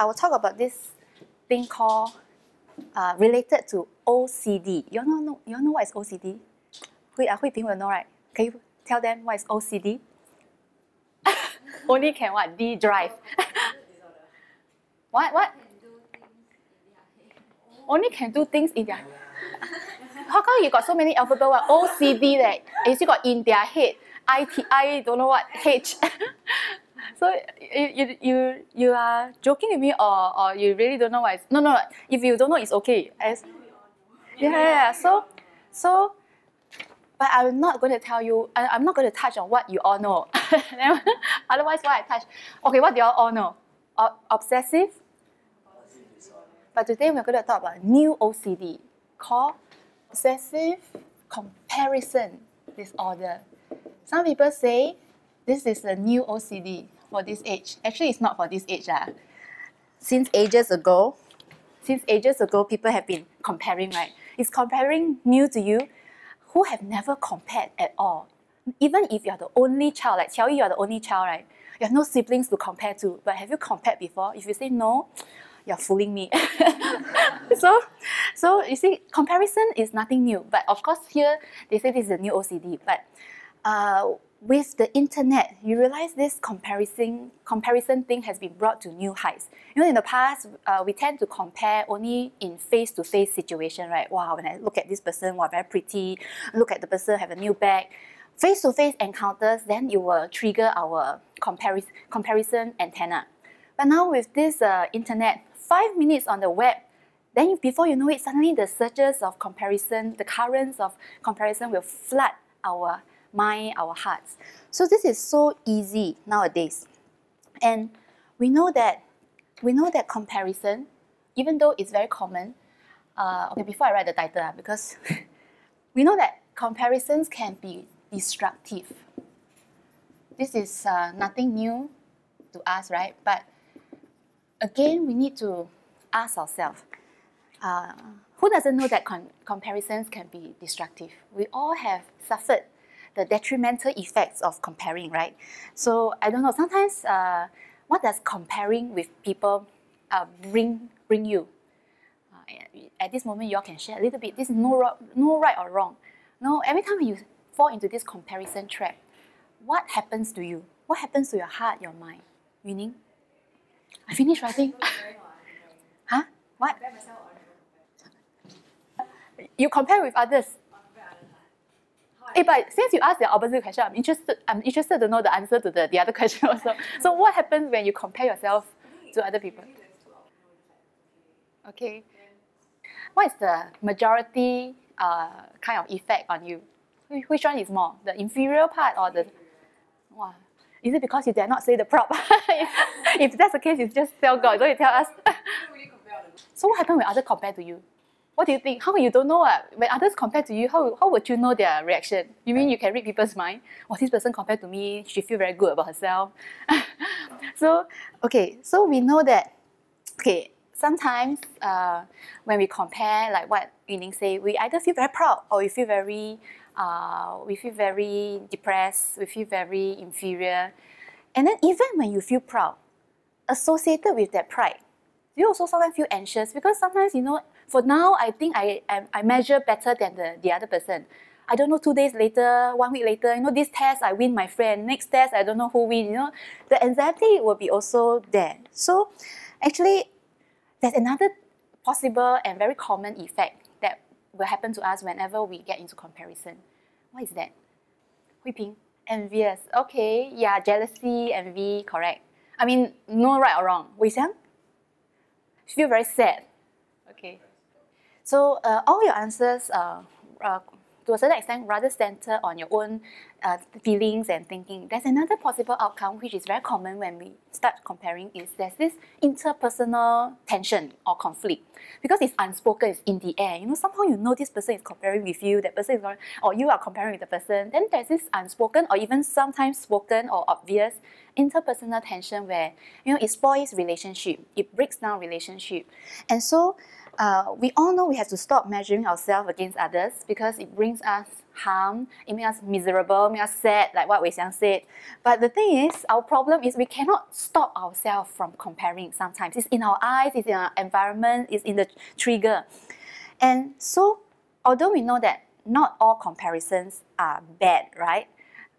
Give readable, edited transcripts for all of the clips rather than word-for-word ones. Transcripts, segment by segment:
will talk about this thing called related to OCD. You all know what is OCD? Hui Ping will know, right? Can you tell them what is OCD? Only can what? D drive. What? Only can do things in their. How come you got so many alphabet? OCD that you still got in their head. ITI don't know what H. So you are joking with me, or you really don't know what is. No. If you don't know, it's okay. Yeah. So. But I'm not going to tell you. I'm not going to touch on what you all know. Otherwise, what I touch? Okay, what do you all know? Obsessive. But today we're going to talk about new OCD called obsessive comparison disorder. Some people say this is a new OCD for this age. Actually, it's not for this age. Since ages ago, people have been comparing, right? Is comparing new to you? Who have never compared at all? Even if you're the only child, like Qiao Yi, you're the only child, right? You have no siblings to compare to. But have you compared before? If you say no, you're fooling me. So you see, comparison is nothing new. But of course, here they say this is a new OCD. But with the internet, you realize this comparison thing has been brought to new heights. You know, in the past, we tend to compare only in face-to-face situation, right? Wow, when I look at this person, wow, very pretty. Look at the person, have a new bag. Face-to-face encounters, then you will trigger our comparison antenna. But now with this internet, 5 minutes on the web, then before you know it, suddenly the surges of comparison, the currents of comparison will flood our mind, our hearts. So this is so easy nowadays. And we know that comparison, even though it's very common, okay, before I write the title, because we know that comparisons can be destructive. This is nothing new to us, right? But again, we need to ask ourselves, who doesn't know that comparisons can be destructive? We all have suffered the detrimental effects of comparing, right? So I don't know, sometimes what does comparing with people bring you? At this moment, you all can share a little bit. This is no right or wrong. No, every time you fall into this comparison trap, what happens to you? What happens to your heart, your mind? Meaning? I finished writing. Huh? What? You compare with others. But since you asked the opposite question, I'm interested to know the answer to the other question also. So what happens when you compare yourself to other people? Okay. What is the majority kind of effect on you? Which one is more? The inferior part or the... Wow. Is it because you dare not say the prop? If that's the case, you just tell God, don't you tell us? So what happens when others compare to you? What do you think? How you don't know? When others compare to you, how would you know their reaction? You mean you can read people's mind? Oh, this person compared to me, she feels very good about herself. So we know that, sometimes when we compare, like what Yuning say, we either feel very proud or we feel very depressed, we feel very inferior. And then even when you feel proud, associated with that pride, you also sometimes feel anxious because sometimes, you know, for now, I think I measure better than the other person. I don't know, 2 days later, 1 week later, you know, this test I win my friend, next test I don't know who win, you know. The anxiety will be also there. So actually, there's another possible and very common effect that will happen to us whenever we get into comparison. What is that? Hui Ping? Envious. Okay, yeah, jealousy, envy, correct. I mean, no right or wrong. Wei Xiang? Feel very sad. Okay. So all your answers, to a certain extent, rather center on your own feelings and thinking. There's another possible outcome which is very common when we start comparing is there's this interpersonal tension or conflict. Because it's unspoken, it's in the air. You know, somehow you know this person is comparing with you, that person is comparing, or you are comparing with the person. Then there's this unspoken or even sometimes spoken or obvious interpersonal tension where, you know, it spoils relationship, it breaks down relationship. And so we all know we have to stop measuring ourselves against others because it brings us harm, it makes us miserable, makes us sad, like what Wei Xiang said. But the thing is, our problem is we cannot stop ourselves from comparing sometimes. It's in our eyes, it's in our environment, it's in the trigger. And so, although we know that not all comparisons are bad, right?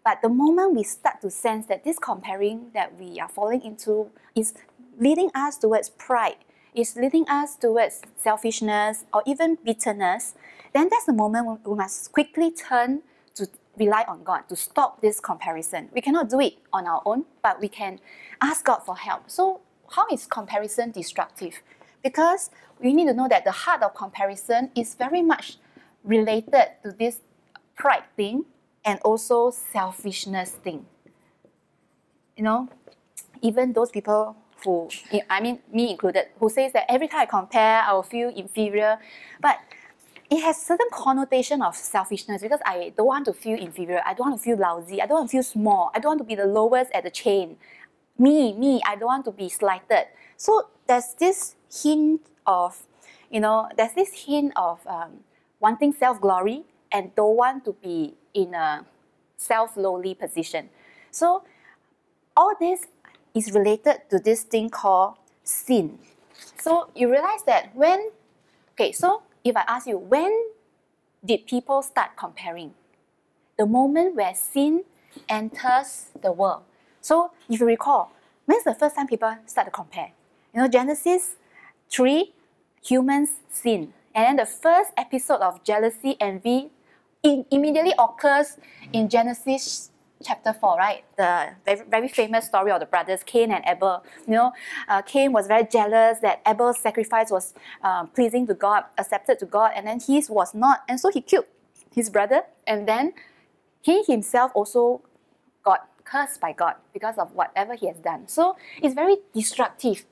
But the moment we start to sense that this comparing that we are falling into is leading us towards pride, is leading us towards selfishness or even bitterness, then that's the moment we must quickly turn to rely on God to stop this comparison. We cannot do it on our own, but we can ask God for help. So how is comparison destructive? Because we need to know that the heart of comparison is very much related to this pride thing and also selfishness thing. You know, even those people who, I mean, me included, who says that every time I compare, I will feel inferior. But it has certain connotation of selfishness because I don't want to feel inferior. I don't want to feel lousy. I don't want to feel small. I don't want to be the lowest at the chain. Me, I don't want to be slighted. So there's this hint of, wanting self-glory and don't want to be in a self-lowly position. So all this is related to this thing called sin. So you realize that so if I ask you, when did people start comparing? The moment where sin enters the world. So if you recall, when's the first time people start to compare? Genesis 3, humans sin. And then the first episode of jealousy, envy, immediately occurs in Genesis chapter 4, right? The very, very famous story of the brothers, Cain and Abel. Cain was very jealous that Abel's sacrifice was pleasing to God, accepted to God, and then his was not. And so he killed his brother, and then he himself also got cursed by God because of whatever he has done. So it's very destructive.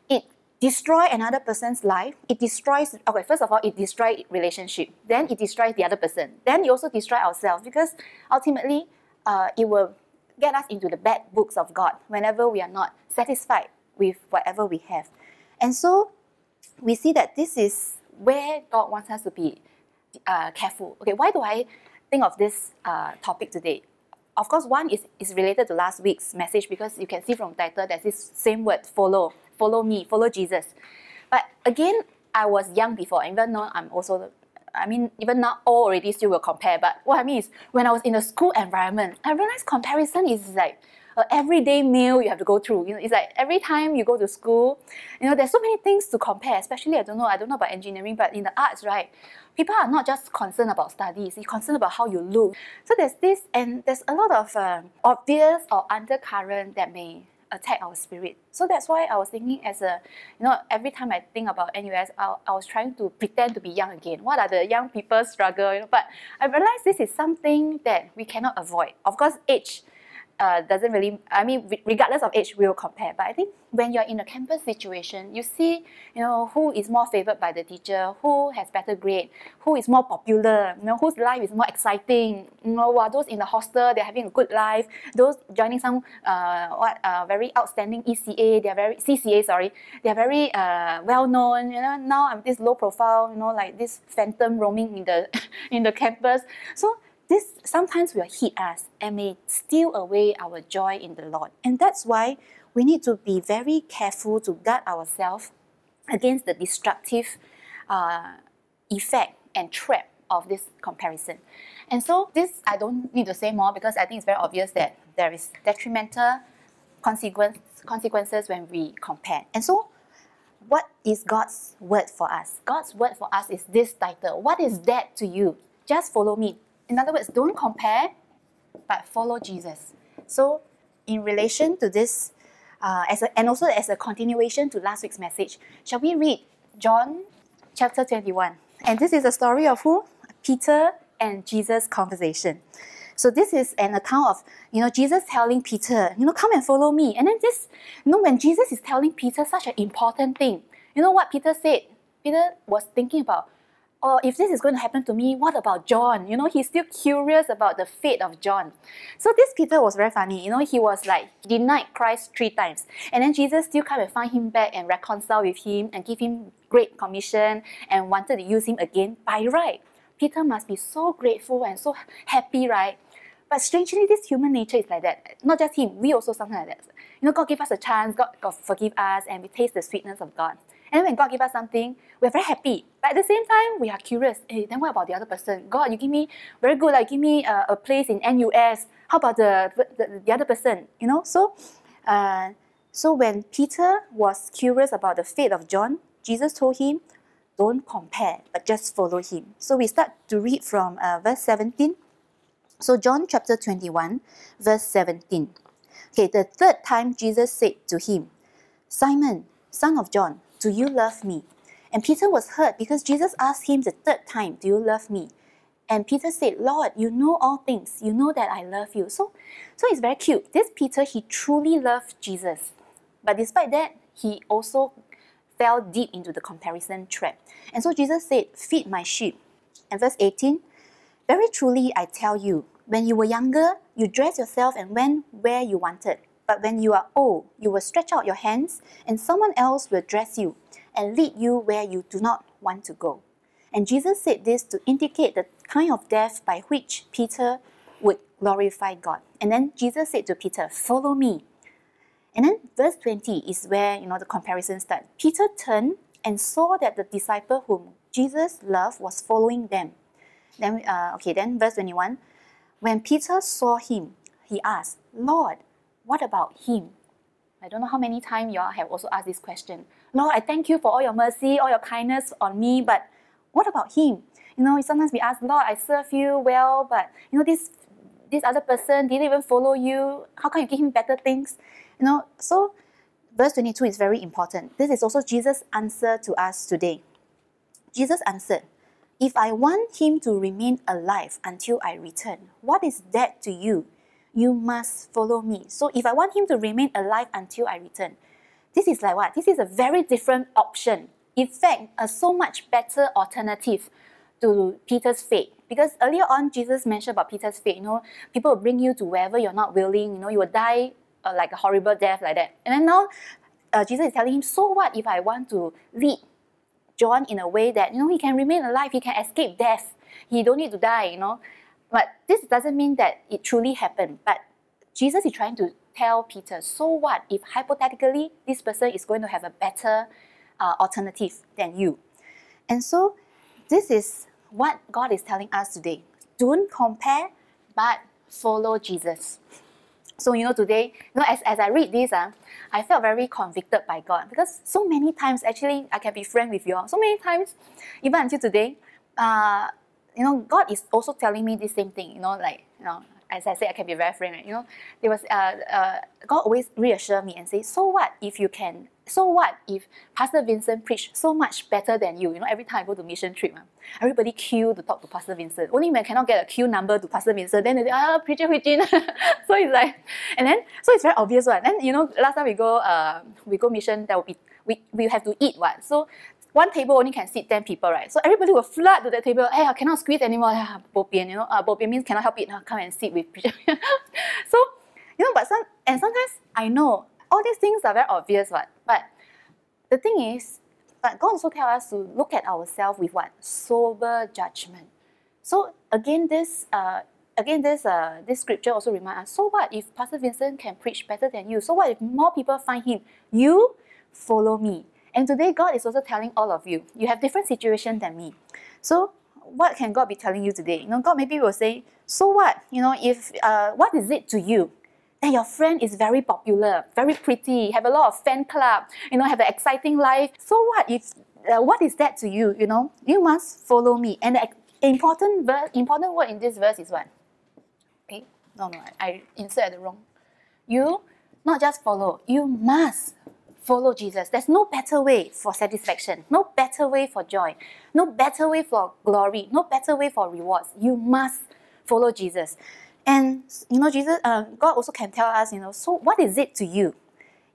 It destroys another person's life. It destroys, first of all, it destroys relationship. Then it destroys the other person. Then it also destroys ourselves because ultimately, it will get us into the bad books of God whenever we are not satisfied with whatever we have. And so we see that this is where God wants us to be careful. Okay, why do I think of this topic today? Of course, one is related to last week's message because you can see from the title there's this same word, follow me, follow Jesus. But again, I was young before, even though I'm also even now all already still will compare, but what I mean is when I was in a school environment, I realized comparison is like an everyday meal you have to go through. It's like every time you go to school, there's so many things to compare, especially I don't know about engineering, but in the arts, right? People are not just concerned about studies, they're concerned about how you look. So there's this, and there's a lot of obvious or undercurrent that may attack our spirit. So that's why I was thinking every time I think about NUS, I was trying to pretend to be young again. What are the young people's struggle? But I realized this is something that we cannot avoid. Of course, age doesn't really, regardless of age, we will compare. But I think when you're in a campus situation, you see, who is more favored by the teacher, who has better grade, who is more popular, whose life is more exciting. Those in the hostel, they're having a good life. Those joining some very outstanding CCA, they're very well known. Now I'm this low profile, like this phantom roaming in the in the campus. So this sometimes will hit us and may steal away our joy in the Lord. And that's why we need to be very careful to guard ourselves against the destructive effect and trap of this comparison. And so this, I don't need to say more because I think it's very obvious that there is detrimental consequences when we compare. And so what is God's word for us? God's word for us is this title. What is that to you? Just follow me. In other words, don't compare, but follow Jesus. So in relation to this, and also as a continuation to last week's message, shall we read John chapter 21? And this is a story of who? Peter and Jesus' conversation. So this is an account of, Jesus telling Peter, come and follow me. And then this, when Jesus is telling Peter such an important thing, what Peter said? Peter was thinking about, if this is going to happen to me, what about John? He's still curious about the fate of John. So this Peter was very funny. He was like, he denied Christ 3 times. And then Jesus still come and find him back and reconcile with him and give him great commission and wanted to use him again by right. Peter must be so grateful and so happy, right? But strangely, this human nature is like that. Not just him, we also sometimes like that. God give us a chance, God forgive us, and we taste the sweetness of God. And when God give us something, we're very happy. But at the same time, we are curious. Hey, then what about the other person? God, you give me very good, like give me a place in NUS. How about the other person? So when Peter was curious about the fate of John, Jesus told him, don't compare, but just follow him. So we start to read from verse 17. So John chapter 21, verse 17. Okay, the third time Jesus said to him, Simon, son of John, do you love me? And Peter was hurt because Jesus asked him the third time, do you love me? And Peter said, Lord, you know all things. You know that I love you. So it's very cute. This Peter, he truly loved Jesus. But despite that, he also fell deep into the comparison trap. And so Jesus said, feed my sheep. And verse 18, very truly I tell you, when you were younger, you dressed yourself and went where you wanted. But when you are old, you will stretch out your hands, and someone else will dress you and lead you where you do not want to go. And Jesus said this to indicate the kind of death by which Peter would glorify God. And then Jesus said to Peter, follow me. And then verse 20 is where the comparison starts. Peter turned and saw that the disciple whom Jesus loved was following them. Then verse 21. When Peter saw him, he asked, Lord, what about him? I don't know how many times you all have also asked this question. Lord, I thank you for all your mercy, all your kindness on me, but what about him? Sometimes we ask, Lord, I serve you well, but this other person didn't even follow you. How can you give him better things? So verse 22 is very important. This is also Jesus' answer to us today. Jesus answered, if I want him to remain alive until I return, what is that to you? You must follow me. So if I want him to remain alive until I return, this is like what? This is a very different option. In fact, a so much better alternative to Peter's fate. Because earlier on, Jesus mentioned about Peter's fate. People will bring you to wherever you're not willing. You will die like a horrible death like that. And then now, Jesus is telling him, so what if I want to lead John in a way that he can remain alive, he can escape death, he don't need to die, But this doesn't mean that it truly happened. But Jesus is trying to tell Peter, so what if hypothetically this person is going to have a better alternative than you? And so this is what God is telling us today. Don't compare, but follow Jesus. So today, as I read this, I felt very convicted by God, because so many times, actually, I can be frank with you all. So many times, even until today, God is also telling me the same thing. As I said, I can be very frank. There was God always reassure me and say, so what if you can? So what if Pastor Vincent preached so much better than you? Every time I go to mission trip, everybody queue to talk to Pastor Vincent. Only when I cannot get a queue number to Pastor Vincent, then they say, preacher Hui Jin. So it's like, and then so it's very obvious one. Then last time we go mission, there will be we have to eat what. So one table only can sit 10 people, right? So everybody will flood to that table. Hey, I cannot squeeze anymore. Bo pian, bo pian means cannot help it. Come and sit with preacher. So but sometimes I know all these things are very obvious, what? But the thing is, but God also tells us to look at ourselves with what? Sober judgment. So again, this scripture also reminds us, so what if Pastor Vincent can preach better than you? So what if more people find him? You follow me. And today, God is also telling all of you, you have different situation than me. So what can God be telling you today? God maybe will say, so what? If what is it to you that your friend is very popular, very pretty, have a lot of fan club, have an exciting life? So what if what is that to you? You must follow me. And the important word in this verse is what? Okay, no, I inserted the wrong. You not just follow, you must follow Jesus. There's no better way for satisfaction, no better way for joy, no better way for glory, no better way for rewards. You must follow Jesus. And Jesus, God also can tell us, so what is it to you?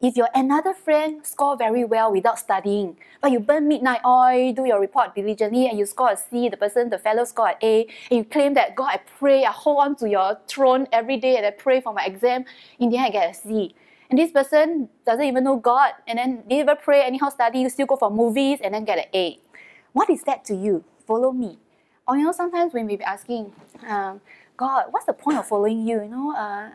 If your another friend score very well without studying, but you burn midnight oil, do your report diligently, and you score a C, the fellow score an A, and you claim that, God, I pray, I hold on to your throne every day, and I pray for my exam, in the end I get a C. And this person doesn't even know God, and then they never pray, anyhow study, you still go for movies, and then get an A. What is that to you? Follow me. Or sometimes we may be asking, God, what's the point of following you?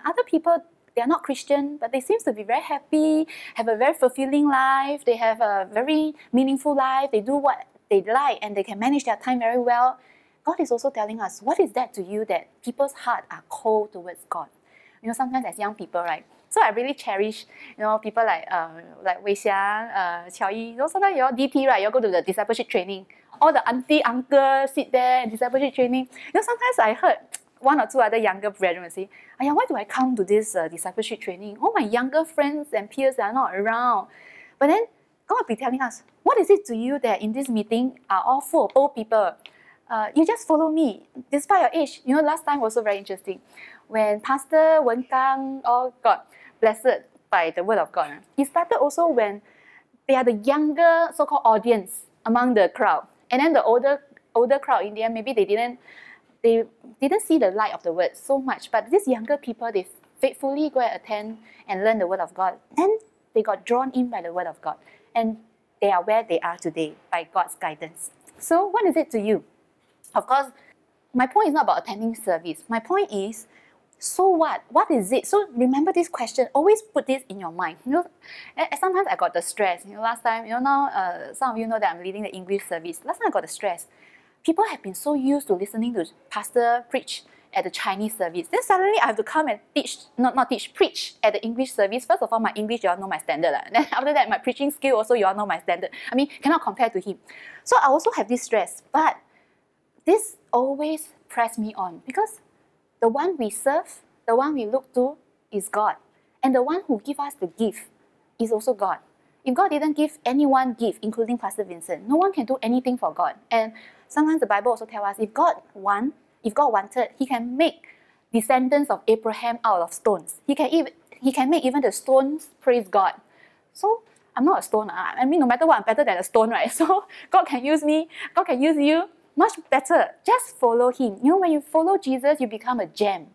Other people, they are not Christian, but they seem to be very happy, have a very fulfilling life, they have a very meaningful life, they do what they like, and they can manage their time very well. God is also telling us, what is that to you that people's hearts are cold towards God? Sometimes as young people, right? So I really cherish, people like Wei Xiang, Qiao Yi. Sometimes you all DT, right? You all go to the discipleship training. All the auntie, uncle sit there in discipleship training. Sometimes I heard one or two other younger brethren say, why do I come to this discipleship training? All my younger friends and peers are not around. But then God will be telling us, what is it to you that in this meeting are all full of old people? You just follow me, despite your age. Last time was also very interesting. When Pastor Wen Gang all got blessed by the word of God, he started also when they are the younger so-called audience among the crowd. And then the older crowd, in the end, maybe they didn't see the light of the word so much. But these younger people, they faithfully go and attend and learn the word of God. Then they got drawn in by the word of God. And they are where they are today by God's guidance. So what is it to you? Of course, my point is not about attending service. My point is, so what? What is it? So remember this question. Always put this in your mind. Sometimes I got the stress. Last time, now some of you know that I'm leading the English service. Last time I got the stress. People have been so used to listening to pastor preach at the Chinese service. Then suddenly I have to come and teach, preach at the English service. First of all, my English, you all know my standard. Then after that, my preaching skill also, you all know my standard. I mean, cannot compare to him. So I also have this stress. But this always press me on because the one we serve, the one we look to is God. And the one who gives us the gift is also God. If God didn't give anyone gift, including Pastor Vincent, no one can do anything for God. And sometimes the Bible also tells us if God wanted, He can make descendants of Abraham out of stones. He can make even the stones praise God. So I'm not a stone. I mean, no matter what, I'm better than a stone, right? So God can use me. God can use you. Much better. Just follow Him. When you follow Jesus, you become a gem.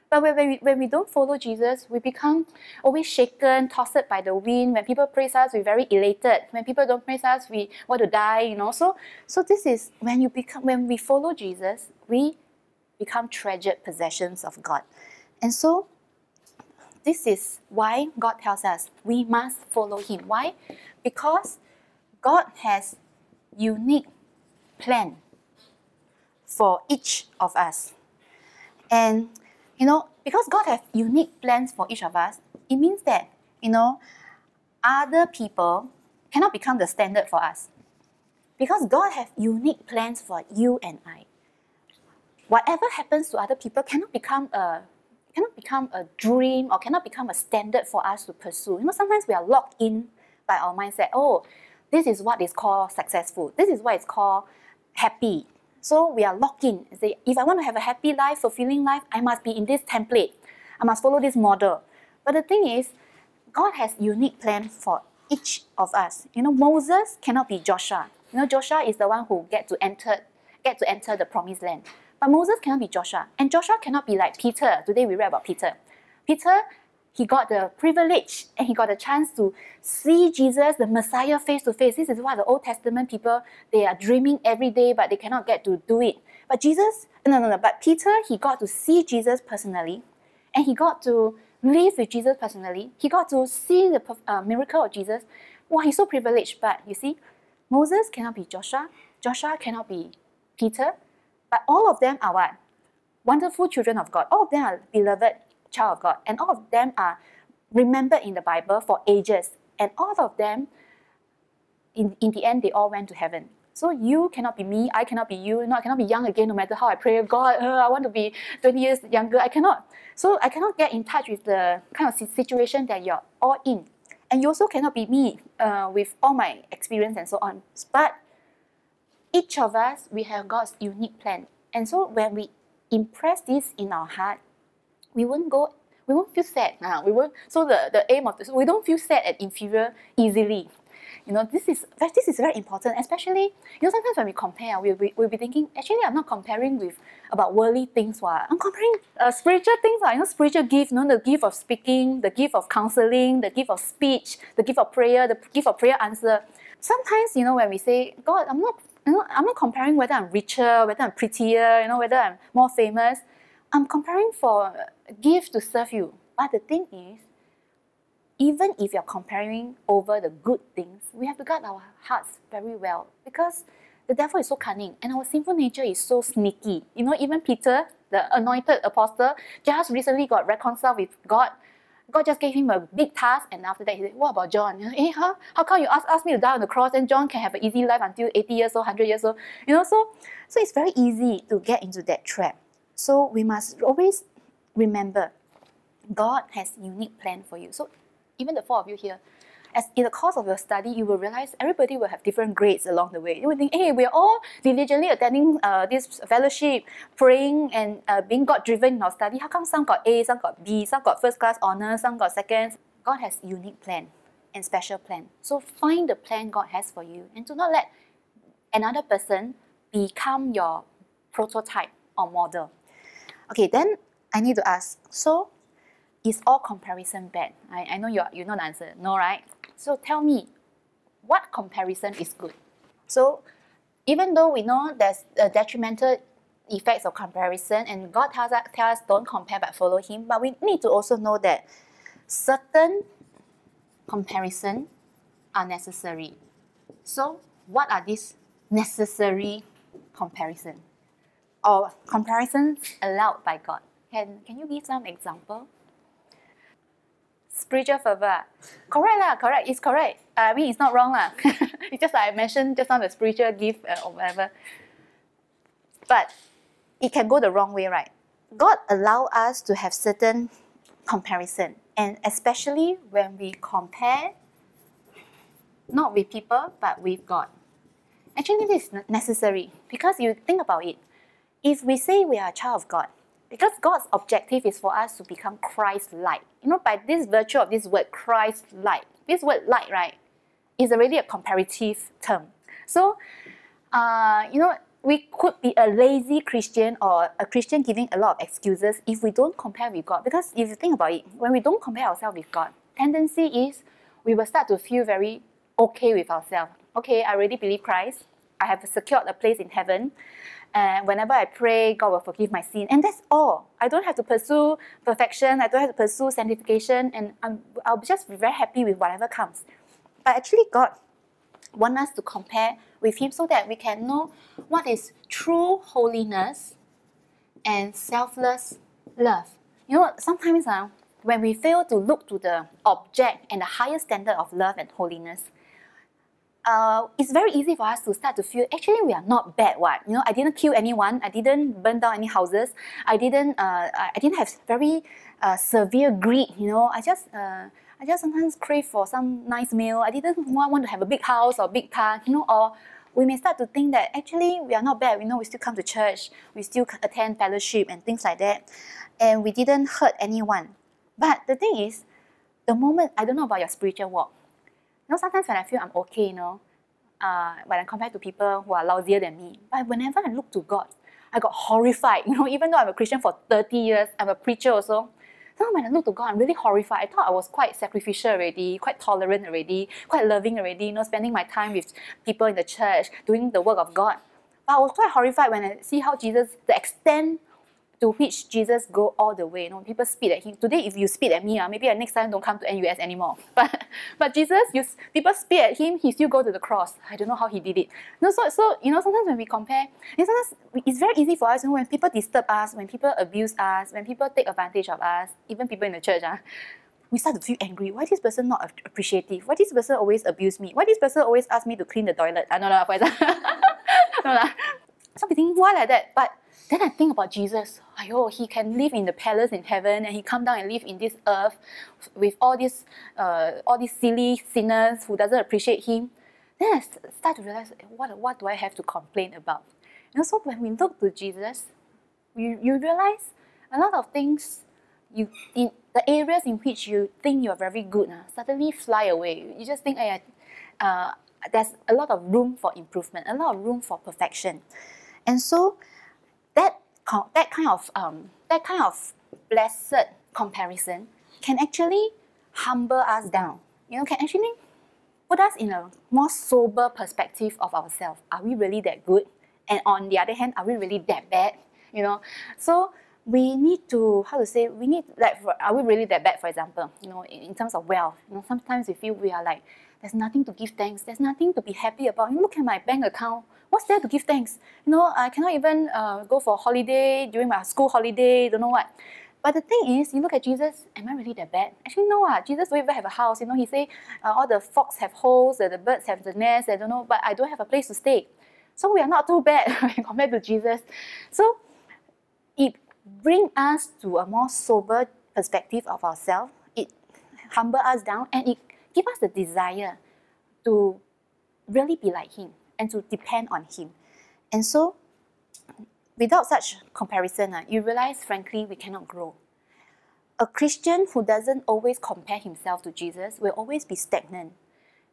But when we don't follow Jesus, we become always shaken, tossed by the wind. When people praise us, we're very elated. When people don't praise us, we want to die. So this is when we follow Jesus, we become treasured possessions of God. And so this is why God tells us we must follow Him. Why? Because God has unique plan for each of us. And because God has unique plans for each of us, it means that other people cannot become the standard for us. Because God has unique plans for you and I. Whatever happens to other people cannot become a dream or cannot become a standard for us to pursue. Sometimes we are locked in by our mindset. Oh, this is what is called successful. This is what is called happy. So we are locked in. Say, if I want to have a happy life, fulfilling life, I must be in this template. I must follow this model. But the thing is, God has unique plan for each of us. Moses cannot be Joshua. Joshua is the one who get to enter the promised land. But Moses cannot be Joshua. And Joshua cannot be like Peter. Today we read about Peter. Peter, he got the privilege and he got the chance to see Jesus, the Messiah, face to face. This is what the Old Testament people, they are dreaming every day, but they cannot get to do it. But but Peter, he got to see Jesus personally, and he got to live with Jesus personally. He got to see the miracle of Jesus. Wow, he's so privileged. But you see, Moses cannot be Joshua. Joshua cannot be Peter. But all of them are what? Wonderful children of God. All of them are beloved child of God, and all of them are remembered in the Bible for ages, and all of them in the end they all went to heaven. So you cannot be me, I cannot be you, I cannot be young again no matter how I pray, God, I want to be 20 years younger. I cannot. So I cannot get in touch with the kind of situation that you're all in. And you also cannot be me with all my experience and so on. But each of us, we have God's unique plan. And so when we impress this in our heart, we won't feel sad. So the aim of this, we don't feel sad and inferior easily. This is very important, especially, sometimes when we compare, we'll be thinking, actually, I'm not comparing with about worldly things. I'm comparing spiritual things, spiritual gift, the gift of speaking, the gift of counseling, the gift of speech, the gift of prayer, the gift of prayer answer. Sometimes, when we say, God, I'm not I'm not comparing whether I'm richer, whether I'm prettier, whether I'm more famous. I'm comparing for a gift to serve you. But the thing is, even if you're comparing over the good things, we have to guard our hearts very well, because the devil is so cunning and our sinful nature is so sneaky. Even Peter, the anointed apostle, just recently got reconciled with God. God just gave him a big task, and after that he said, what about John? How come you ask me to die on the cross and John can have an easy life until 80 years old, 100 years old? So it's very easy to get into that trap. So we must always remember, God has a unique plan for you. So even the four of you here, as in the course of your study, you will realize everybody will have different grades along the way. You will think, hey, we're all diligently attending this fellowship, praying and being God-driven in our study. How come some got A, some got B, some got first class honors, some got seconds? God has unique plan and special plan. So find the plan God has for you and do not let another person become your prototype or model. Okay, then I need to ask, so is all comparison bad? I know you know the answer. No, right? So tell me, what comparison is good? So even though we know there's a detrimental effects of comparison, and God tells us don't compare but follow Him, but we need to also know that certain comparisons are necessary. So what are these necessary comparisons? Or comparisons allowed by God? Can you give some example? Spiritual fervor. Correct lah, correct. It's correct. I mean, it's not wrong lah. It's just like I mentioned just now, the spiritual gift or whatever. But it can go the wrong way, right? God allow us to have certain comparison, and especially when we compare not with people but with God. Actually, this is necessary, because you think about it. If we say we are a child of God, because God's objective is for us to become Christ-like. By this virtue of this word, Christ-like. This word like, right, is already a comparative term. So, we could be a lazy Christian or a Christian giving a lot of excuses if we don't compare with God. Because if you think about it, when we don't compare ourselves with God, tendency is we will start to feel very okay with ourselves. Okay, I already believe Christ. I have secured a place in heaven. And whenever I pray, God will forgive my sin. And that's all. I don't have to pursue perfection. I don't have to pursue sanctification. And I'll just be very happy with whatever comes. But actually, God wants us to compare with Him so that we can know what is true holiness and selfless love. Sometimes when we fail to look to the object and the higher standard of love and holiness, it's very easy for us to start to feel, actually we are not bad, what? I didn't kill anyone, I didn't burn down any houses, I didn't have very severe greed, I just sometimes crave for some nice meal, I didn't want to have a big house or big car, or we may start to think that actually we are not bad, we still come to church, we still attend fellowship and things like that, and we didn't hurt anyone. But the thing is, the moment, I don't know about your spiritual walk, sometimes when I feel I'm okay, when I compare to people who are lousier than me, but whenever I look to God, I got horrified. Even though I'm a Christian for 30 years, I'm a preacher also. So when I look to God, I'm really horrified. I thought I was quite sacrificial already, quite tolerant already, quite loving already, spending my time with people in the church, doing the work of God. But I was quite horrified when I see how Jesus, the extent to which Jesus go all the way. People spit at Him. Today, if you spit at me, maybe next time don't come to NUS anymore. But Jesus, people spit at Him, He still go to the cross. I don't know how He did it. So sometimes when we compare, sometimes it's very easy for us, when people disturb us, when people abuse us, when people take advantage of us, even people in the church, we start to feel angry. Why this person not appreciative? Why this person always abuse me? Why this person always ask me to clean the toilet? No, for example. So we think, why like that? But then I think about Jesus. He can live in the palace in heaven, and He come down and live in this earth with all these silly sinners who doesn't appreciate Him. Then I start to realize, what do I have to complain about? So when we look to Jesus, you realize a lot of things, in the areas in which you think you're very good, suddenly fly away. You just think, there's a lot of room for improvement, a lot of room for perfection. And so that kind of blessed comparison can actually humble us down. Can actually put us in a more sober perspective of ourselves. Are we really that good? And on the other hand, are we really that bad? You know, so we need to, how to say, we need, like, are we really that bad, for example, you know, in terms of wealth? You know, sometimes we feel we are like, there's nothing to give thanks, there's nothing to be happy about. You look at my bank account, what's there to give thanks? You know, I cannot even go for a holiday during my school holiday, don't know what. But the thing is, you look at Jesus, am I really that bad? Actually, no. Jesus don't even have a house. You know, he say, all the fox have holes, the birds have the nest, I don't know, but I don't have a place to stay. So we are not too bad compared to Jesus. So it brings us to a more sober perspective of ourselves. It humbles us down, and it gives us the desire to really be like him and to depend on him. And so, without such comparison, you realize, frankly, we cannot grow. A Christian who doesn't always compare himself to Jesus will always be stagnant.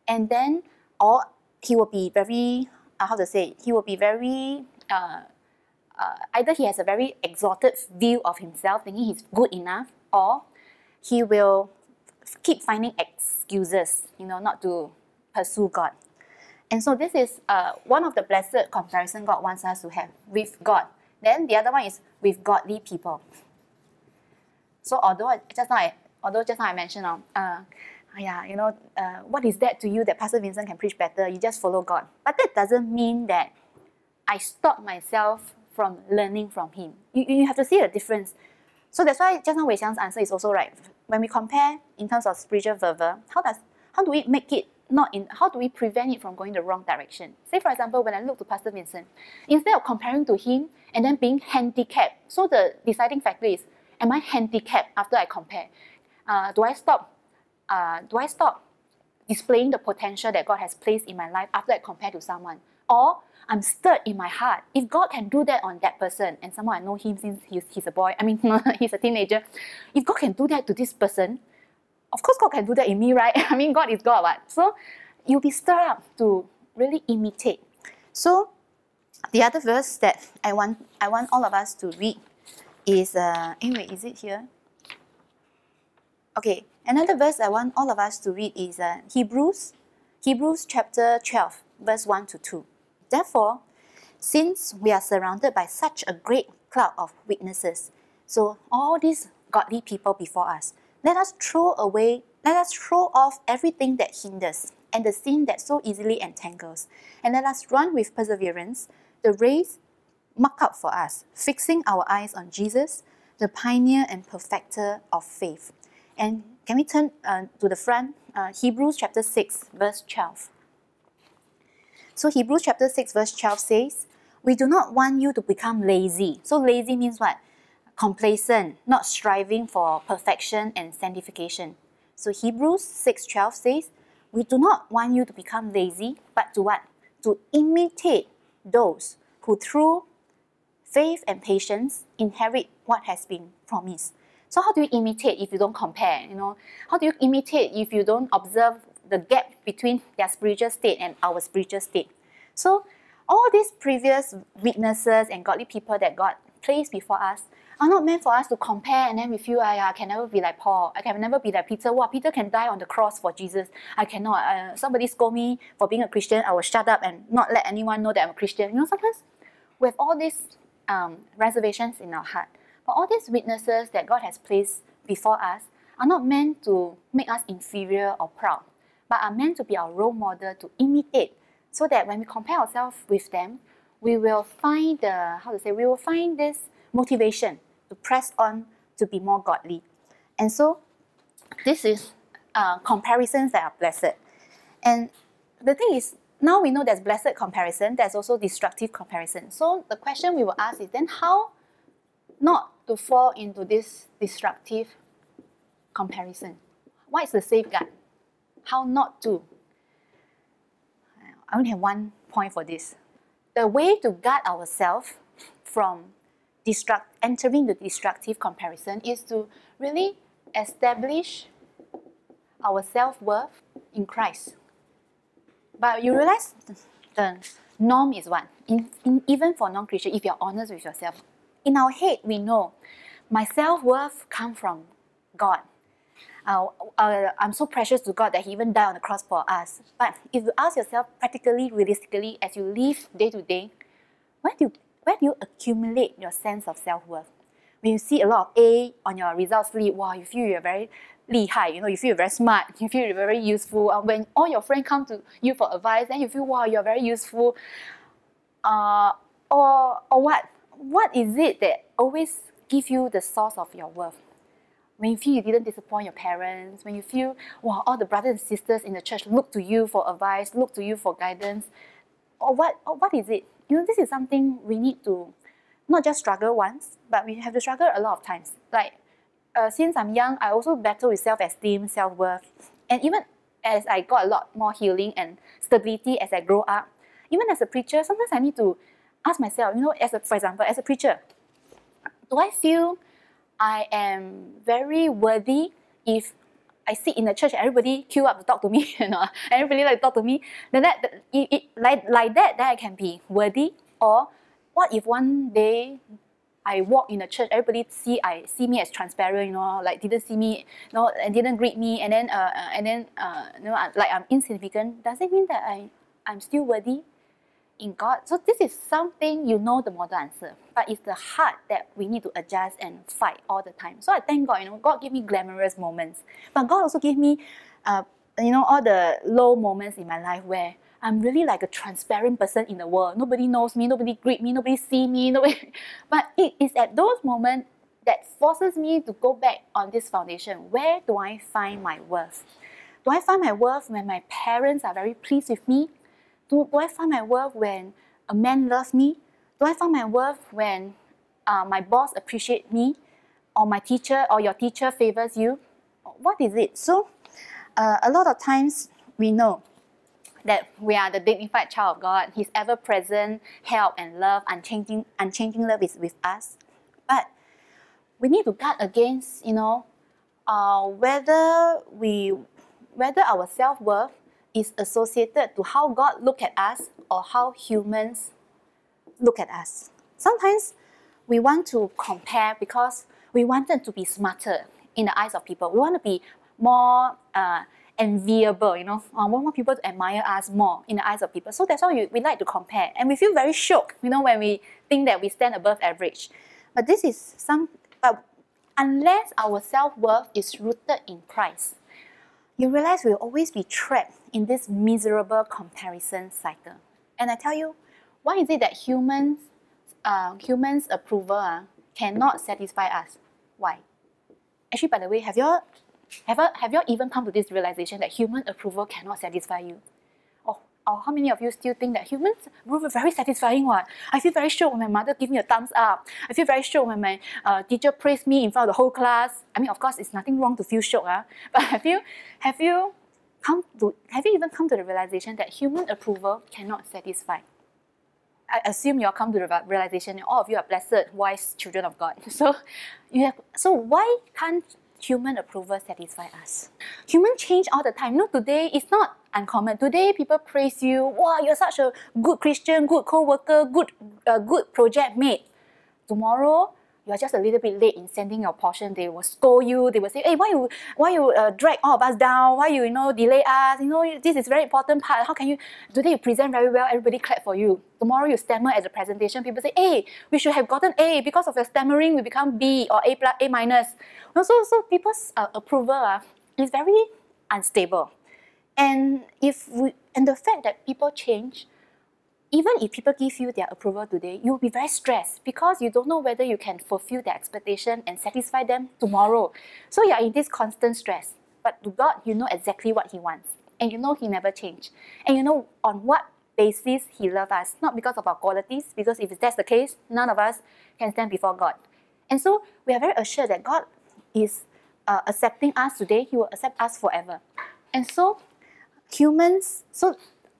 And then, or he will be very, he will be very, either he has a very exalted view of himself, thinking he's good enough, or he will keep finding excuses, you know, not to pursue God. And so this is one of the blessed comparison God wants us to have with God. Then the other one is with godly people. So although just now I mentioned, what is that to you that Pastor Vincent can preach better? You just follow God. But that doesn't mean that I stop myself from learning from him. You have to see the difference. So that's why just now Wei Xiang's answer is also right. When we compare in terms of spiritual fervor, how do we make it how do we prevent it from going the wrong direction? Say, for example, when I look to Pastor Vincent, instead of comparing to him and then being handicapped, so the deciding factor is, am I handicapped after I compare? Do I stop displaying the potential that God has placed in my life after I compare to someone? Or I'm stirred in my heart. If God can do that on that person, and someone I know him since he's a boy, he's a teenager. If God can do that to this person, of course God can do that in me, right? God is God, what? So you'll be stirred up to really imitate. So the other verse that I want all of us to read is, anyway, is it here? Okay, another verse I want all of us to read is Hebrews chapter 12, verse 1 to 2. Therefore, since we are surrounded by such a great cloud of witnesses, so all these godly people before us, let us throw off everything that hinders and the sin that so easily entangles, and let us run with perseverance the race marked out for us, fixing our eyes on Jesus, the pioneer and perfecter of faith. And can we turn to the front? Hebrews chapter 6, verse 12. So Hebrews chapter 6, verse 12 says, we do not want you to become lazy. So lazy means what? Complacent, not striving for perfection and sanctification. So Hebrews 6:12 says, we do not want you to become lazy, but to what? To imitate those who through faith and patience inherit what has been promised. So how do you imitate if you don't compare? How do you imitate if you don't observe the gap between their spiritual state and our spiritual state? So all these previous witnesses and godly people that God placed before us are not meant for us to compare and then we feel, I can never be like Paul, I can never be like Peter. Wow, Peter can die on the cross for Jesus. I cannot. Somebody scold me for being a Christian, I will shut up and not let anyone know that I'm a Christian. Sometimes we have all these reservations in our heart. But all these witnesses that God has placed before us are not meant to make us inferior or proud, but are meant to be our role model to imitate, so that when we compare ourselves with them, we will find this motivation to press on to be more godly. And so this is comparisons that are blessed. And the thing is, now we know there's blessed comparison, there's also destructive comparison. So the question we will ask is then how not to fall into this destructive comparison? What is the safeguard? How not to? I only have one point for this. The way to guard ourselves from entering the destructive comparison is to really establish our self-worth in Christ. But you realize the norm is what? Even for non-Christian, if you're honest with yourself, in our head we know my self-worth comes from God. I'm so precious to God that He even died on the cross for us. But if you ask yourself practically, realistically, as you live day to day, where do you accumulate your sense of self-worth? When you see a lot of A on your results slip, wow, you feel you're very 厉害, you know, you feel you're very smart, you feel you're very useful. When all your friends come to you for advice, then you feel, wow, you're very useful. Or what? What is it that always gives you the source of your worth? When you feel you didn't disappoint your parents, when you feel, wow, all the brothers and sisters in the church look to you for advice, look to you for guidance, or what is it? You know, this is something we need to not just struggle once, but we have to struggle a lot of times. Like, since I'm young, I also battle with self-esteem, self-worth. And even as I got a lot more healing and stability as I grow up, even as a preacher, sometimes I need to ask myself, you know, for example, as a preacher, do I feel I am very worthy if I sit in the church and everybody queue up to talk to me, you know, everybody like to talk to me, then like that, I can be worthy? Or what if one day I walk in the church, everybody see me as transparent, you know, like didn't see me, you know, and didn't greet me, and then you know, like I'm insignificant? Does it mean that I'm still worthy in God? So this is something, you know, the model answer, but it's the heart that we need to adjust and fight all the time. So I thank God, you know, God give me glamorous moments, but God also give me, you know, all the low moments in my life where I'm really like a transparent person in the world. Nobody knows me, nobody greet me, nobody see me, nobody. But it is at those moments that forces me to go back on this foundation. Where do I find my worth? Do I find my worth when my parents are very pleased with me? Do I find my worth when a man loves me? Do I find my worth when my boss appreciates me? Or my teacher or your teacher favors you? What is it? So a lot of times we know that we are the dignified child of God. His ever-present help and love, unchanging love is with us. But we need to guard against, you know, whether our self-worth is associated to how God look at us or how humans look at us. Sometimes we want to compare because we wanted to be smarter in the eyes of people. We want to be more enviable, you know. We want people to admire us more in the eyes of people. So that's why we like to compare. And we feel very shocked, you know, when we think that we stand above average. But this is unless our self-worth is rooted in Christ, you realize we'll always be trapped in this miserable comparison cycle. And I tell you, why is it that humans' approval cannot satisfy us? Why? Actually, by the way, have you even come to this realization that human approval cannot satisfy you? Or how many of you still think that humans' approval is very satisfying? What? I feel very sure when my mother gives me a thumbs up. I feel very sure when my teacher praised me in front of the whole class. I mean, of course, it's nothing wrong to feel shocked, but have you even come to the realization that human approval cannot satisfy? I assume you all come to the realization that all of you are blessed, wise children of God. So why can't human approval satisfy us? Humans change all the time. You know, today it's not uncommon. Today people praise you. Wow, you're such a good Christian, good co-worker, good project mate. Tomorrow, you're just a little bit late in sending your portion. They will scold you. They will say, hey, why you drag all of us down? Why you delay us? You know, this is very important part. How can you, today you present very well, everybody clap for you. Tomorrow you stammer at the presentation. People say, hey, we should have gotten A. Because of your stammering, we become B or A+, A minus. So people's approval is very unstable. And the fact that people change, even if people give you their approval today, you'll be very stressed because you don't know whether you can fulfill their expectation and satisfy them tomorrow. So you're in this constant stress. But to God, you know exactly what He wants. And you know He never changes. And you know on what basis He loves us. Not because of our qualities, because if that's the case, none of us can stand before God. And so we are very assured that God is accepting us today. He will accept us forever. And so so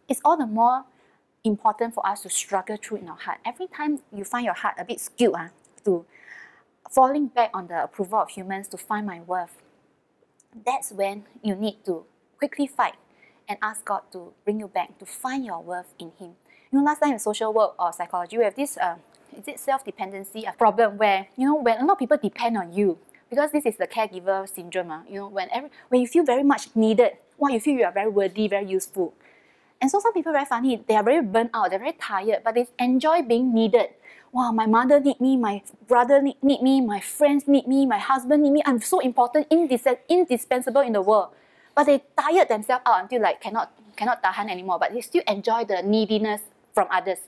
it's all the more important for us to struggle through in our heart. Every time you find your heart a bit skewed to falling back on the approval of humans to find my worth, that's when you need to quickly fight and ask God to bring you back, to find your worth in Him. You know, last time in social work or psychology, we have this, is it self-dependency, a problem where, you know, when a lot of people depend on you because this is the caregiver syndrome. You know, when you feel very much needed, wow, you feel you are very worthy, very useful. And so some people are very funny. They are very burnt out. They're very tired, but they enjoy being needed. Wow, my mother need me, my brother need me, my friends need me, my husband need me. I'm so important, indispensable in the world. But they tired themselves out until like cannot tahan anymore. But they still enjoy the neediness from others.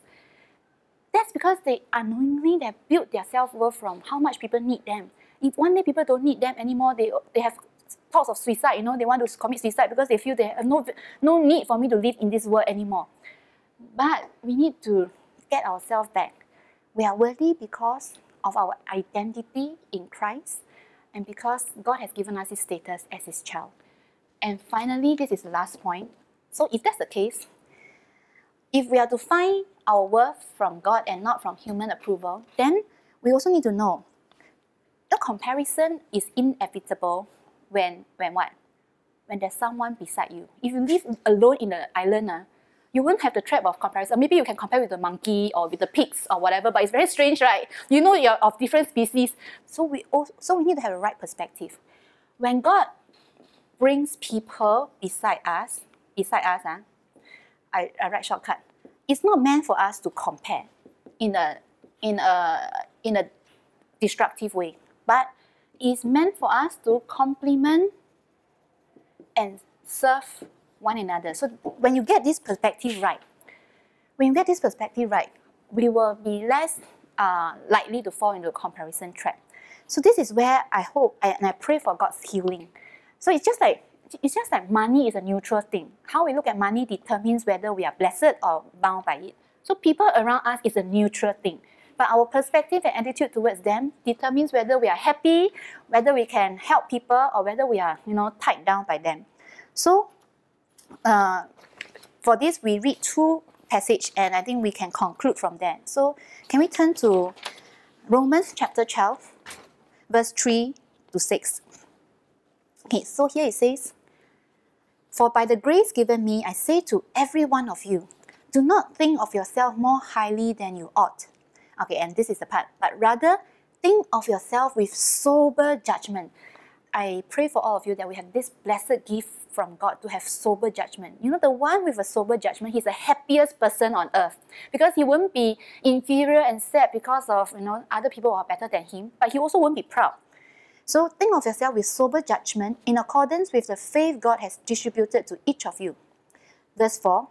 That's because they unknowingly have built their self-worth from how much people need them. If one day people don't need them anymore, they have thoughts of suicide. You know, they want to commit suicide because they feel they have no need for me to live in this world anymore. But we need to get ourselves back. We are worthy because of our identity in Christ and because God has given us His status as His child. And finally, this is the last point. So if that's the case, if we are to find our worth from God and not from human approval, then we also need to know the comparison is inevitable when what? When there's someone beside you. If you live alone in the island, you won't have the trap of comparison. Maybe you can compare with the monkey or with the pigs or whatever, but it's very strange, right? You know you're of different species. So we need to have a right perspective. When God brings people beside us, I write shortcut. It's not meant for us to compare in a destructive way, but it's meant for us to complement and serve one another. So when you get this perspective right, we will be less likely to fall into a comparison trap. So this is where I hope and I pray for God's healing. So it's just like money is a neutral thing. How we look at money determines whether we are blessed or bound by it. So people around us is a neutral thing. But our perspective and attitude towards them determines whether we are happy, whether we can help people, or whether we are, tied down by them. So for this, we read two passages, and I think we can conclude from there. So can we turn to Romans chapter 12, verse 3 to 6. Okay, so here it says, "For by the grace given me, I say to every one of you, do not think of yourself more highly than you ought." Okay, and this is the part. "But rather, think of yourself with sober judgment." I pray for all of you that we have this blessed gift from God to have sober judgment. You know, the one with a sober judgment, he's the happiest person on earth because he won't be inferior and sad because of, other people who are better than him, but he also won't be proud. So think of yourself with sober judgment in accordance with the faith God has distributed to each of you. Verse 4,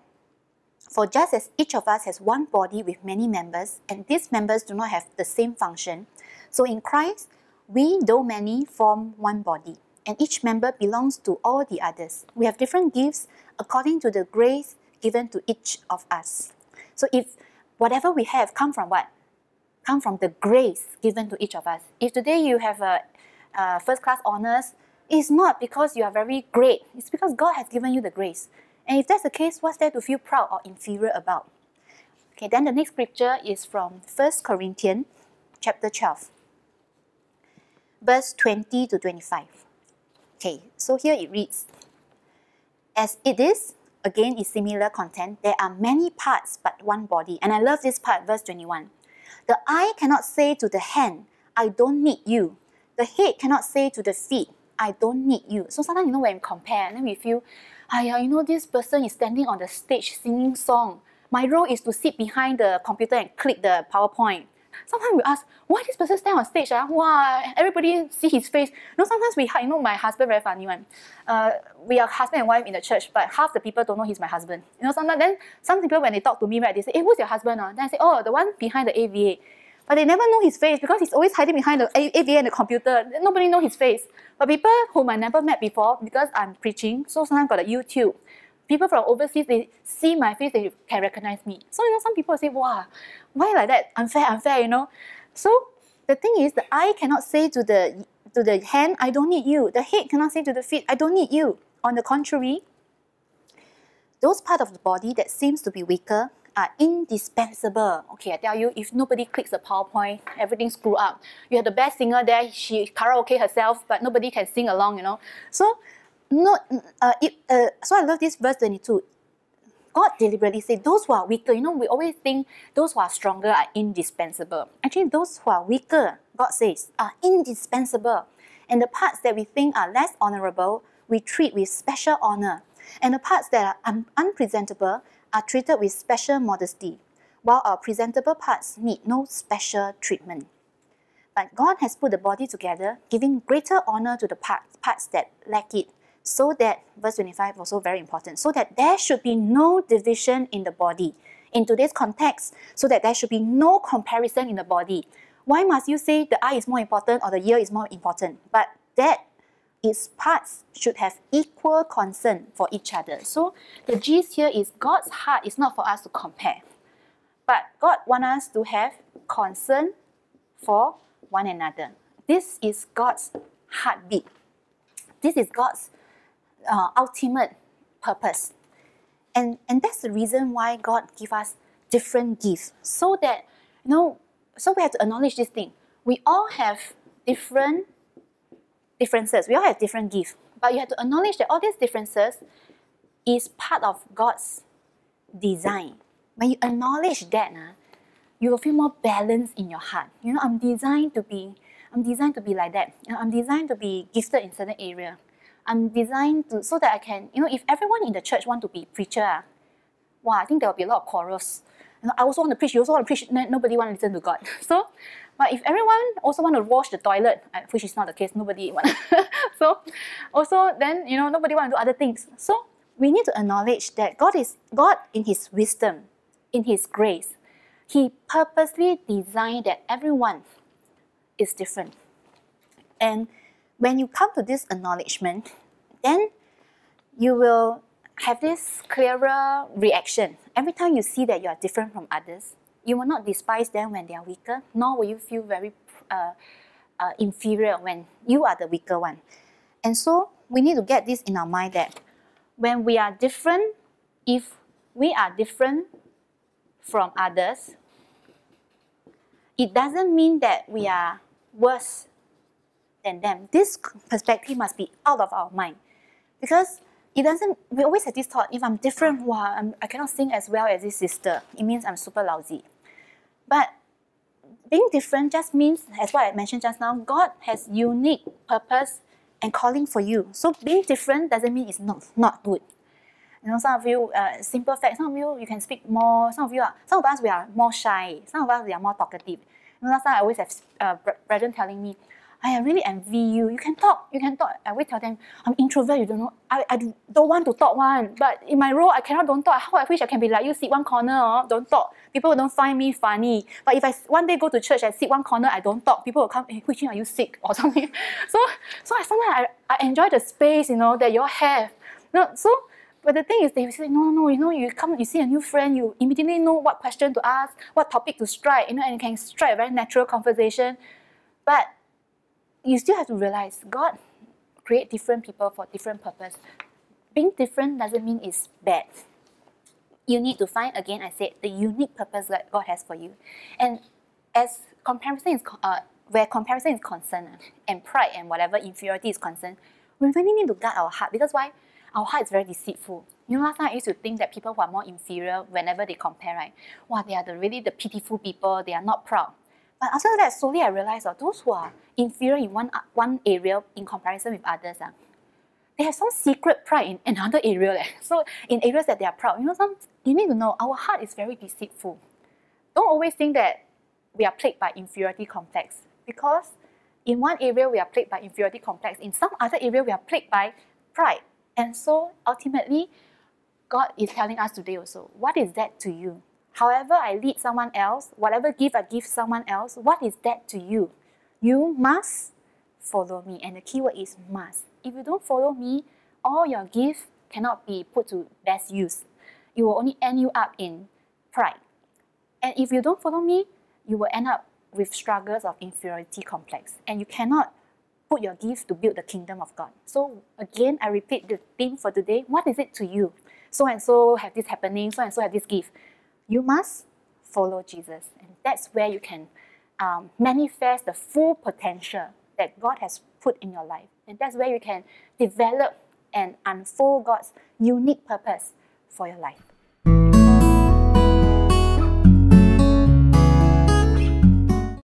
"For just as each of us has one body with many members, and these members do not have the same function, so in Christ, we, though many, form one body, and each member belongs to all the others. We have different gifts according to the grace given to each of us." So if whatever we have come from what? Come from the grace given to each of us. If today you have a first-class honors, it's not because you are very great. It's because God has given you the grace. And if that's the case, what's there to feel proud or inferior about? Okay, then the next scripture is from 1 Corinthians chapter 12, verse 20 to 25. Okay, so here it reads, "As it is," again is similar content, "there are many parts but one body." And I love this part, verse 21. "The eye cannot say to the hand, 'I don't need you.' The head cannot say to the feet, 'I don't need you.'" So sometimes, when we compare, and then we feel, this person is standing on the stage singing song. My role is to sit behind the computer and click the PowerPoint. Sometimes we ask, why this person stand on stage? Wow, everybody see his face. Sometimes my husband very funny one. We are husband and wife in the church, but half the people don't know he's my husband. Sometimes then some people when they talk to me, right, they say, "Hey, who's your husband?" Then I say, "Oh, the one behind the AVA." But they never know his face because he's always hiding behind the AVA and the computer. Nobody knows his face. But people whom I never met before, because I'm preaching, so sometimes got a YouTube. People from overseas, they see my face, they can recognize me. So, some people say, "Wow, why like that? Unfair, So, the thing is, the eye cannot say to the hand, 'I don't need you.' The head cannot say to the feet, 'I don't need you.' On the contrary, those parts of the body that seems to be weaker are indispensable." Okay, I tell you, if nobody clicks the PowerPoint, everything screw up. You have the best singer there, she karaoke herself, but nobody can sing along, So, so I love this verse 22. God deliberately said those who are weaker, we always think those who are stronger are indispensable. Actually, those who are weaker, God says, are indispensable. And the parts that we think are less honorable, we treat with special honor. And the parts that are unpresentable are treated with special modesty, while our presentable parts need no special treatment. But God has put the body together, giving greater honor to the parts that lack it, so that, verse 25 also very important, so that there should be no division in the body. In today's context, so that there should be no comparison in the body. Why must you say the eye is more important or the ear is more important? But that its parts should have equal concern for each other. So the gist here is God's heart is not for us to compare, but God wants us to have concern for one another. This is God's heartbeat. This is God's ultimate purpose. And that's the reason why God gives us different gifts. So that, so we have to acknowledge this thing. We all have differences. We all have different gifts. But you have to acknowledge that all these differences is part of God's design. When you acknowledge that, you will feel more balanced in your heart. I'm designed to be like that. I'm designed to be gifted in certain area. I'm designed to, so that I can, if everyone in the church want to be preacher, I think there will be a lot of quarrels. I also want to preach, you also want to preach, nobody want to listen to God. So, but if everyone also want to wash the toilet, which is not the case, nobody want. So, also then, nobody want to do other things. So, we need to acknowledge that God in His wisdom, in His grace, He purposely designed that everyone is different. And when you come to this acknowledgement, then you will have this clearer reaction. Every time you see that you are different from others, you will not despise them when they are weaker, nor will you feel very inferior when you are the weaker one. And so we need to get this in our mind that when we are different, if we are different from others, it doesn't mean that we are worse than them. This perspective must be out of our mind, because we always have this thought, if I'm different, I cannot sing as well as this sister. It means I'm super lousy. But being different just means, as what I mentioned just now, God has unique purpose and calling for you. So being different doesn't mean it's not good. Some of you, simple fact, some of you can speak more, some of us, we are more shy, some of us, we are more talkative. Last time I always have brethren telling me, I really envy you. You can talk. I always tell them, I'm introvert, you don't know. I don't want to talk one. But in my role, I don't talk. How I wish I can be like you, sit one corner, don't talk. People don't find me funny. But if I one day go to church and sit one corner, I don't talk. People will come, hey, Hui Chin, are you sick? Or something. So sometimes I enjoy the space, that you all have. But the thing is, they say, no, you come, you see a new friend, you immediately know what question to ask, what topic to strike, and you can strike a very natural conversation. But you still have to realize God create different people for different purpose. Being different doesn't mean it's bad. You need to find, again, I said, the unique purpose that God has for you. And as where comparison is concerned, and pride and whatever inferiority is concerned, we really need to guard our heart. Because why? Our heart is very deceitful. Last time I used to think that people who are more inferior, whenever they compare, right? They are really the pitiful people, they are not proud. But after that, slowly I realized those who are inferior in one area in comparison with others, they have some secret pride in another area. So in areas that they are proud, you need to know our heart is very deceitful. Don't always think that we are plagued by inferiority complex, because in one area we are plagued by inferiority complex, in some other area we are plagued by pride. And so ultimately, God is telling us today also, what is that to you? However I lead someone else, whatever gift I give someone else, what is that to you? You must follow me. And the key word is must. If you don't follow me, all your gift cannot be put to best use. It will only end you up in pride. And if you don't follow me, you will end up with struggles of inferiority complex. And you cannot put your gift to build the kingdom of God. So again, I repeat the theme for today. What is it to you? So and so have this happening, so and so have this gift. You must follow Jesus. And that's where you can manifest the full potential that God has put in your life. And that's where you can develop and unfold God's unique purpose for your life.